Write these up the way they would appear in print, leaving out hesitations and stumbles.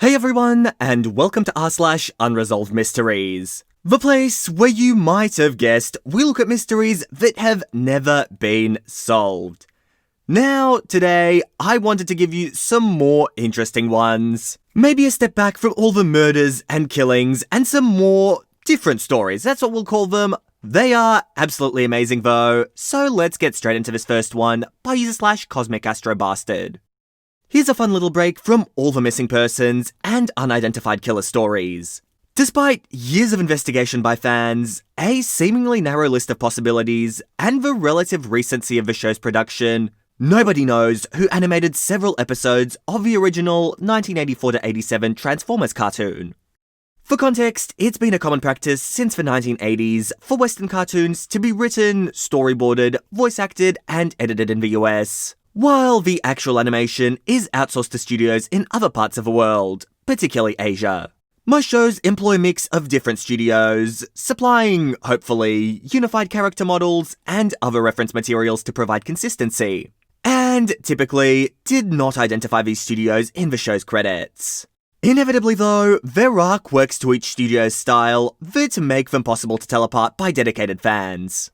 Hey everyone, and welcome to r/Unresolved Mysteries, the place where you might have guessed we look at mysteries that have never been solved. Now, today, I wanted to give you some more interesting ones. Maybe a step back from all the murders and killings and some more different stories, that's what we'll call them. They are absolutely amazing though, so let's get straight into this first one by user/CosmicAstroBastard. Here's a fun little break from all the missing persons and unidentified killer stories. Despite years of investigation by fans, a seemingly narrow list of possibilities, and the relative recency of the show's production, nobody knows who animated several episodes of the original 1984-87 Transformers cartoon. For context, it's been a common practice since the 1980s for Western cartoons to be written, storyboarded, voice-acted, and edited in the US, while the actual animation is outsourced to studios in other parts of the world, particularly Asia. Most shows employ a mix of different studios, supplying, hopefully, unified character models and other reference materials to provide consistency, and typically did not identify these studios in the show's credits. Inevitably though, there are quirks to each studio's style that make them possible to tell apart by dedicated fans.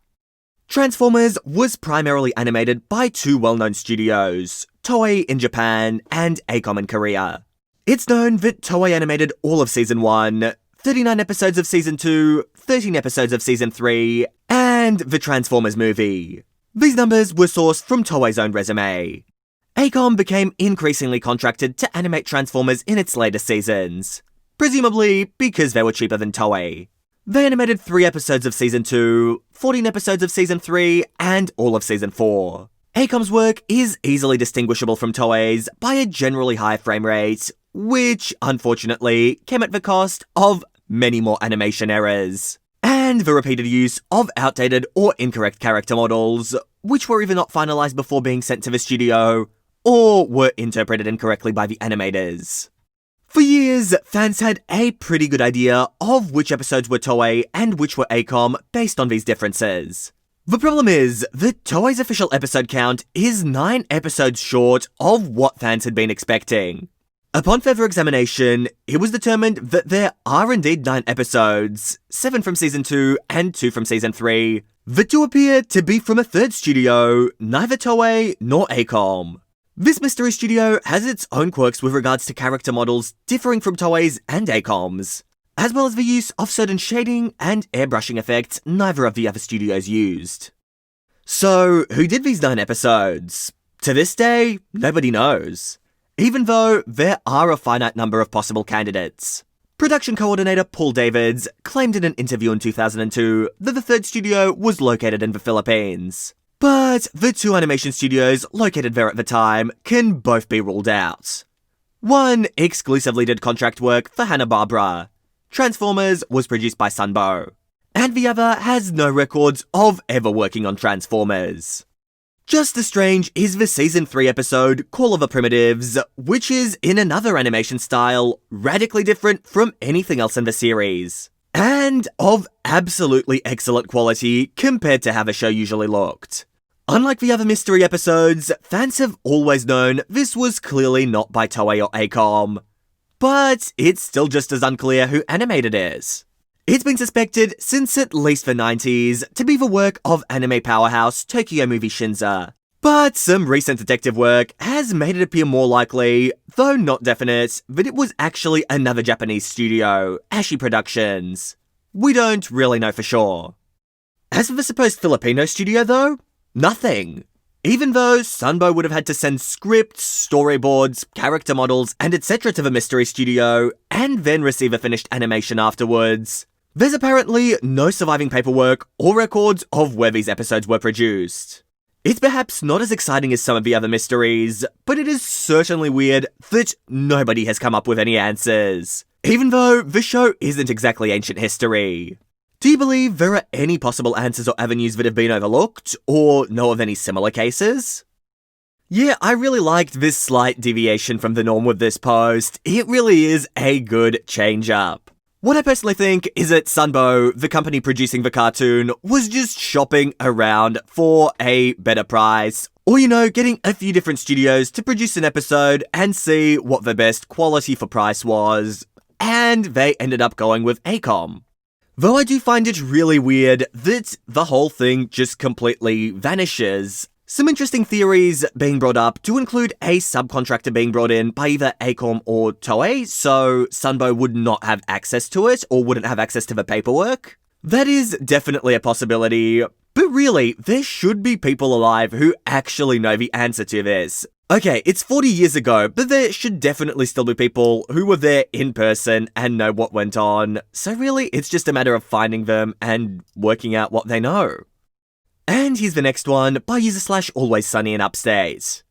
Transformers was primarily animated by two well-known studios, Toei in Japan and Acom in Korea. It's known that Toei animated all of Season 1, 39 episodes of Season 2, 13 episodes of Season 3, and the Transformers movie. These numbers were sourced from Toei's own resume. Acom became increasingly contracted to animate Transformers in its later seasons, presumably because they were cheaper than Toei. They animated 3 episodes of Season 2, 14 episodes of Season 3, and all of Season 4. Acom's work is easily distinguishable from Toei's by a generally high frame rate, which, unfortunately, came at the cost of many more animation errors, and the repeated use of outdated or incorrect character models, which were either not finalized before being sent to the studio, or were interpreted incorrectly by the animators. For years, fans had a pretty good idea of which episodes were Toei and which were Acom based on these differences. The problem is that Toei's official episode count is 9 episodes short of what fans had been expecting. Upon further examination, it was determined that there are indeed 9 episodes, 7 from Season 2 and 2 from Season 3, that do appear to be from a third studio, neither Toei nor Acom. This mystery studio has its own quirks with regards to character models differing from Toei's and Acom's, as well as the use of certain shading and airbrushing effects neither of the other studios used. So, who did these 9 episodes? To this day, nobody knows, even though there are a finite number of possible candidates. Production coordinator Paul Davids claimed in an interview in 2002 that the third studio was located in the Philippines. But the 2 animation studios located there at the time can both be ruled out. One exclusively did contract work for Hanna-Barbera. Transformers was produced by Sunbow. And the other has no records of ever working on Transformers. Just as strange is the Season 3 episode Call of the Primitives, which is in another animation style, radically different from anything else in the series, and of absolutely excellent quality compared to how the show usually looked. Unlike the other mystery episodes, fans have always known this was clearly not by Toei or Acom, but it's still just as unclear who animated it. It's been suspected since at least the 90s to be the work of anime powerhouse Tokyo Movie Shinza, but some recent detective work has made it appear more likely, though not definite, that it was actually another Japanese studio, Ashi Productions. We don't really know for sure. As for the supposed Filipino studio though, nothing. Even though Sunbow would have had to send scripts, storyboards, character models, and etc. to the mystery studio, and then receive a finished animation afterwards, there's apparently no surviving paperwork or records of where these episodes were produced. It's perhaps not as exciting as some of the other mysteries, but it is certainly weird that nobody has come up with any answers, even though the show isn't exactly ancient history. Do you believe there are any possible answers or avenues that have been overlooked, or know of any similar cases? Yeah, I really liked this slight deviation from the norm with this post. It really is a good change up. What I personally think is that Sunbow, the company producing the cartoon, was just shopping around for a better price, Or, getting a few different studios to produce an episode and see what the best quality for price was. And they ended up going with ACOM. Though I do find it really weird that the whole thing just completely vanishes. Some interesting theories being brought up do include a subcontractor being brought in by either ACOM or Toei, so Sunbow would not have access to it or wouldn't have access to the paperwork. That is definitely a possibility, but really, there should be people alive who actually know the answer to this. Okay, it's 40 years ago, but there should definitely still be people who were there in person and know what went on, so really, it's just a matter of finding them and working out what they know. And here's the next one by user/AlwaysSunny in Upstate.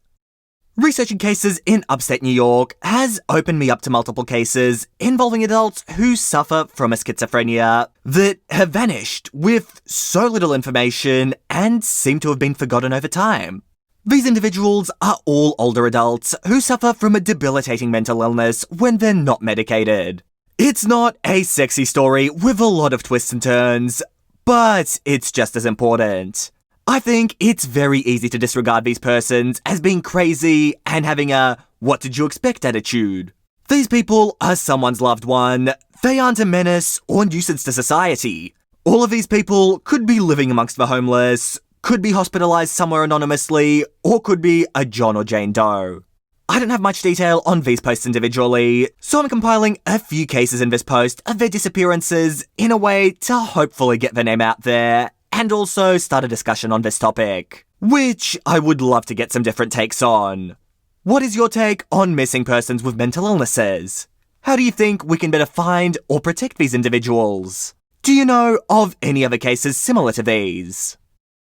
Researching cases in upstate New York has opened me up to multiple cases involving adults who suffer from a schizophrenia that have vanished with so little information and seem to have been forgotten over time. These individuals are all older adults who suffer from a debilitating mental illness when they're not medicated. It's not a sexy story with a lot of twists and turns, but it's just as important. I think it's very easy to disregard these persons as being crazy and having a what did you expect attitude. These people are someone's loved one. They aren't a menace or nuisance to society. All of these people could be living amongst the homeless, could be hospitalized somewhere anonymously, or could be a John or Jane Doe. I don't have much detail on these posts individually, so I'm compiling a few cases in this post of their disappearances in a way to hopefully get their name out there, and also start a discussion on this topic, which I would love to get some different takes on. What is your take on missing persons with mental illnesses? How do you think we can better find or protect these individuals? Do you know of any other cases similar to these?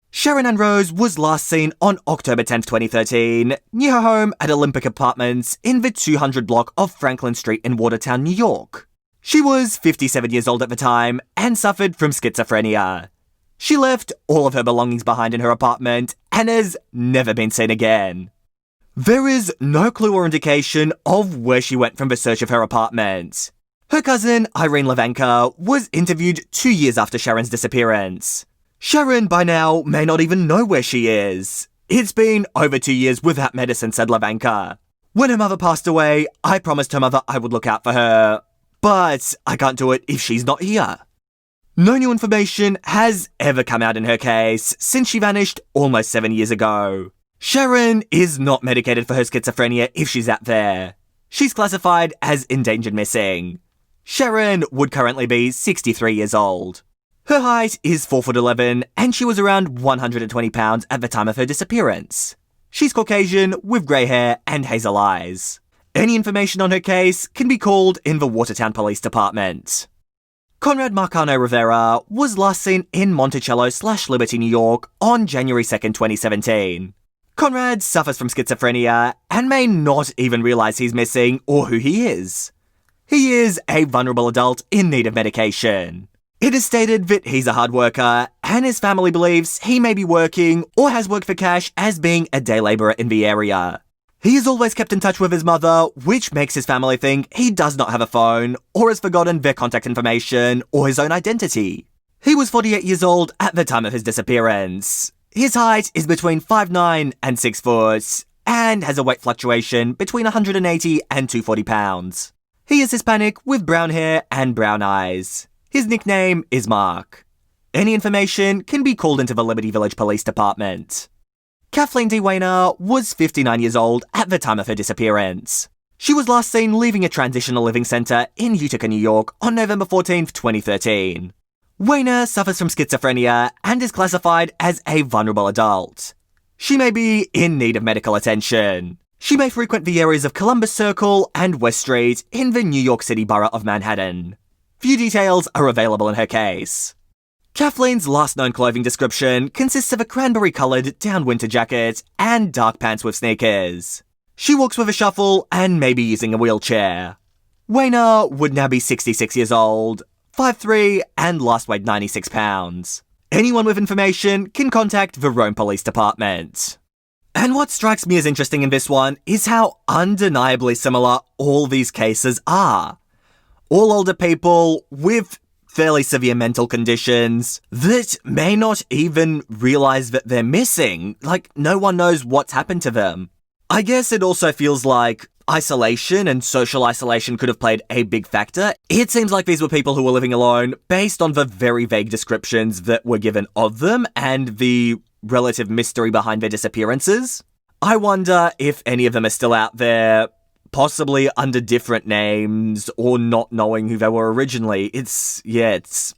Sharon Ann Rose was last seen on October 10th, 2013, near her home at Olympic Apartments in the 200 block of Franklin Street in Watertown, New York. She was 57 years old at the time and suffered from schizophrenia. She left all of her belongings behind in her apartment and has never been seen again. There is no clue or indication of where she went from the search of her apartment. Her cousin, Irene Levanka, was interviewed 2 years after Sharon's disappearance. Sharon, by now, may not even know where she is. It's been over 2 years without medicine, said Levanka. When her mother passed away, I promised her mother I would look out for her. But I can't do it if she's not here. No new information has ever come out in her case since she vanished almost 7 years ago. Sharon is not medicated for her schizophrenia if she's out there. She's classified as endangered missing. Sharon would currently be 63 years old. Her height is 4'11", and she was around 120 pounds at the time of her disappearance. She's Caucasian with grey hair and hazel eyes. Any information on her case can be called in the Watertown Police Department. Conrad Marcano Rivera was last seen in Monticello/Liberty, New York on January 2nd, 2017. Conrad suffers from schizophrenia and may not even realise he's missing or who he is. He is a vulnerable adult in need of medication. It is stated that he's a hard worker, and his family believes he may be working or has worked for cash as being a day labourer in the area. He is always kept in touch with his mother, which makes his family think he does not have a phone or has forgotten their contact information or his own identity. He was 48 years old at the time of his disappearance. His height is between 5'9" and 6 foot, and has a weight fluctuation between 180 and 240 pounds. He is Hispanic with brown hair and brown eyes. His nickname is Mark. Any information can be called into the Liberty Village Police Department. Kathleen D. Wayner was 59 years old at the time of her disappearance. She was last seen leaving a transitional living centre in Utica, New York on November 14th, 2013. Wayner suffers from schizophrenia and is classified as a vulnerable adult. She may be in need of medical attention. She may frequent the areas of Columbus Circle and West Street in the New York City borough of Manhattan. Few details are available in her case. Kathleen's last known clothing description consists of a cranberry-coloured down winter jacket and dark pants with sneakers. She walks with a shuffle and may be using a wheelchair. Wayner would now be 66 years old, 5'3", and last weighed 96 pounds. Anyone with information can contact the Rome Police Department. And what strikes me as interesting in this one is how undeniably similar all these cases are. All older people with fairly severe mental conditions that may not even realize that they're missing. Like, no one knows what's happened to them. I guess it also feels like isolation and social isolation could have played a big factor. It seems like these were people who were living alone based on the very vague descriptions that were given of them and the relative mystery behind their disappearances. I wonder if any of them are still out there, possibly under different names or not knowing who they were originally. It's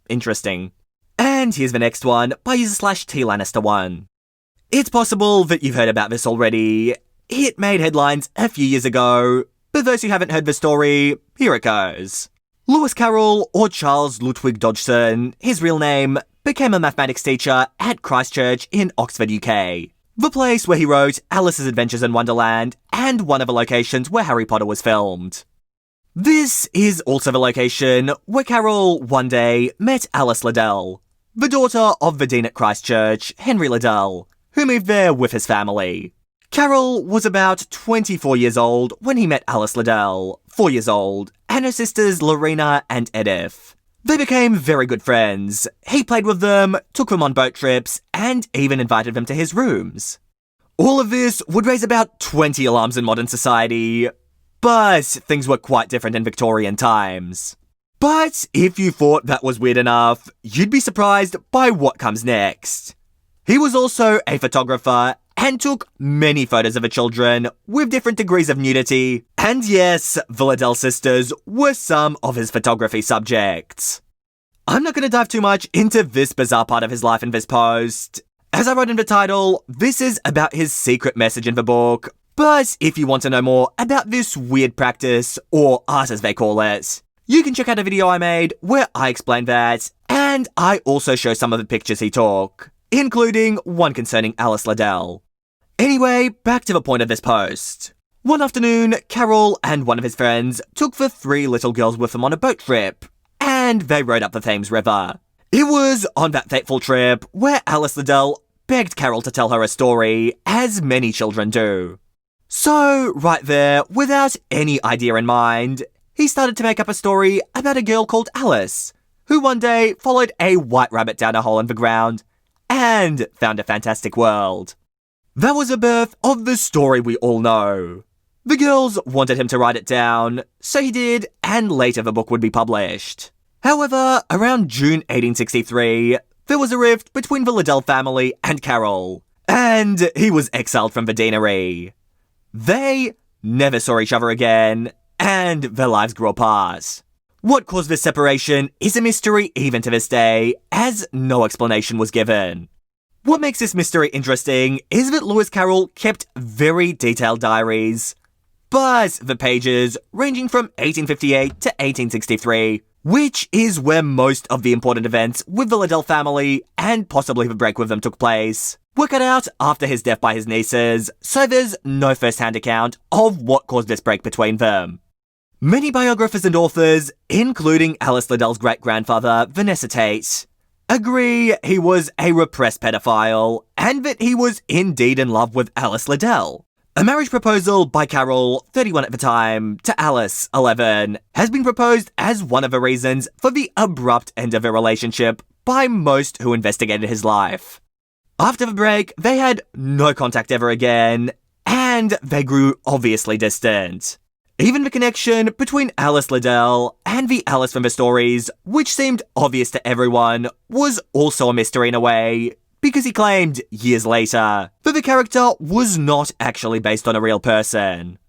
interesting. And here's the next one by user/T-Lannister1. It's possible that you've heard about this already. It made headlines a few years ago, but those who haven't heard the story, here it goes. Lewis Carroll, or Charles Ludwig Dodgson, his real name, became a mathematics teacher at Christ Church in Oxford, UK. The place where he wrote Alice's Adventures in Wonderland and one of the locations where Harry Potter was filmed. This is also the location where Carroll one day met Alice Liddell, the daughter of the dean at Christ Church, Henry Liddell, who moved there with his family. Carroll was about 24 years old when he met Alice Liddell, 4 years old, and her sisters Lorena and Edith. They became very good friends. He played with them, took them on boat trips, and even invited them to his rooms. All of this would raise about 20 alarms in modern society, but things were quite different in Victorian times. But if you thought that was weird enough, you'd be surprised by what comes next. He was also a photographer and took many photos of the children with different degrees of nudity. And yes, the Liddell sisters were some of his photography subjects. I'm not going to dive too much into this bizarre part of his life in this post. As I wrote in the title, this is about his secret message in the book, but if you want to know more about this weird practice, or art as they call it, you can check out a video I made where I explain that, and I also show some of the pictures he took, including one concerning Alice Liddell. Anyway, back to the point of this post. One afternoon, Carroll and one of his friends took the 3 little girls with them on a boat trip, and they rode up the Thames River. It was on that fateful trip where Alice Liddell begged Carroll to tell her a story, as many children do. So, right there, without any idea in mind, he started to make up a story about a girl called Alice, who one day followed a white rabbit down a hole in the ground and found a fantastic world. That was the birth of the story we all know. The girls wanted him to write it down, so he did, and later the book would be published. However, around June 1863, there was a rift between the Liddell family and Carroll, and he was exiled from the deanery. They never saw each other again, and their lives grew apart. What caused this separation is a mystery even to this day, as no explanation was given. What makes this mystery interesting is that Lewis Carroll kept very detailed diaries, but the pages ranging from 1858 to 1863, which is where most of the important events with the Liddell family and possibly the break with them took place, were cut out after his death by his nieces, so there's no first-hand account of what caused this break between them. Many biographers and authors, including Alice Liddell's great-grandfather, Vanessa Tate, agree he was a repressed pedophile, and that he was indeed in love with Alice Liddell. A marriage proposal by Carroll, 31 at the time, to Alice, 11, has been proposed as one of the reasons for the abrupt end of their relationship by most who investigated his life. After the break, they had no contact ever again, and they grew obviously distant. Even the connection between Alice Liddell and the Alice from the stories, which seemed obvious to everyone, was also a mystery in a way, because he claimed, years later, that the character was not actually based on a real person.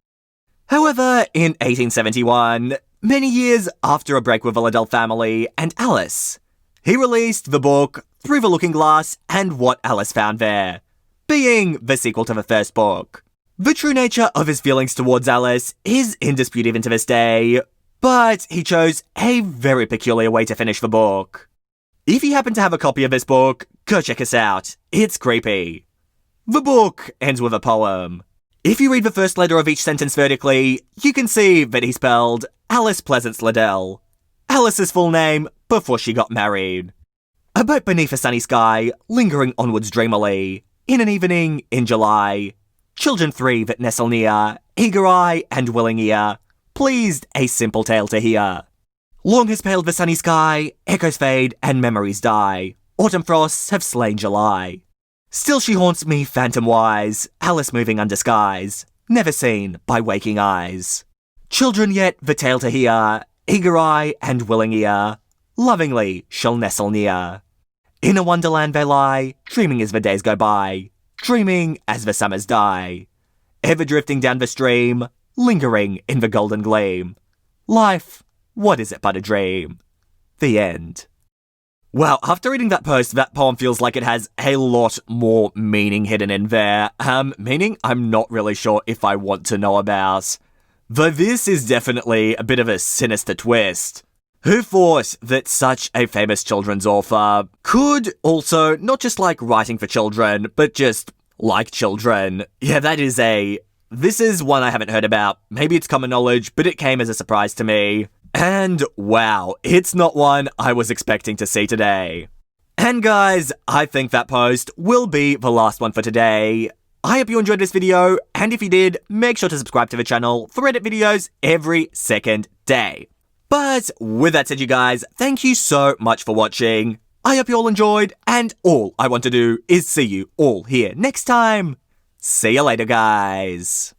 However, in 1871, many years after a break with the Liddell family and Alice, he released the book Through the Looking Glass and What Alice Found There, being the sequel to the first book. The true nature of his feelings towards Alice is in dispute even to this day, but he chose a very peculiar way to finish the book. If you happen to have a copy of this book, go check us out. It's creepy. The book ends with a poem. If you read the first letter of each sentence vertically, you can see that he spelled Alice Pleasance Liddell, Alice's full name before she got married. A boat beneath a sunny sky, lingering onwards dreamily, in an evening in July. Children 3 that nestle near, eager eye and willing ear, pleased a simple tale to hear. Long has paled the sunny sky, echoes fade and memories die. Autumn frosts have slain July. Still she haunts me phantom-wise, Alice moving under skies, never seen by waking eyes. Children yet the tale to hear, eager eye and willing ear, lovingly shall nestle near. In a wonderland they lie, dreaming as the days go by, dreaming as the summers die. Ever drifting down the stream, lingering in the golden gleam. Life, what is it but a dream? The end. Wow, after reading that post, that poem feels like it has a lot more meaning hidden in there. Meaning I'm not really sure if I want to know about. Though this is definitely a bit of a sinister twist. Who thought that such a famous children's author could also not just like writing for children, but just like children? Yeah, this is one I haven't heard about. Maybe it's common knowledge, but it came as a surprise to me. And wow, it's not one I was expecting to see today. And guys, I think that post will be the last one for today. I hope you enjoyed this video, and if you did, make sure to subscribe to the channel for Reddit videos every second day. But with that said, you guys, thank you so much for watching. I hope you all enjoyed, and all I want to do is see you all here next time. See you later, guys.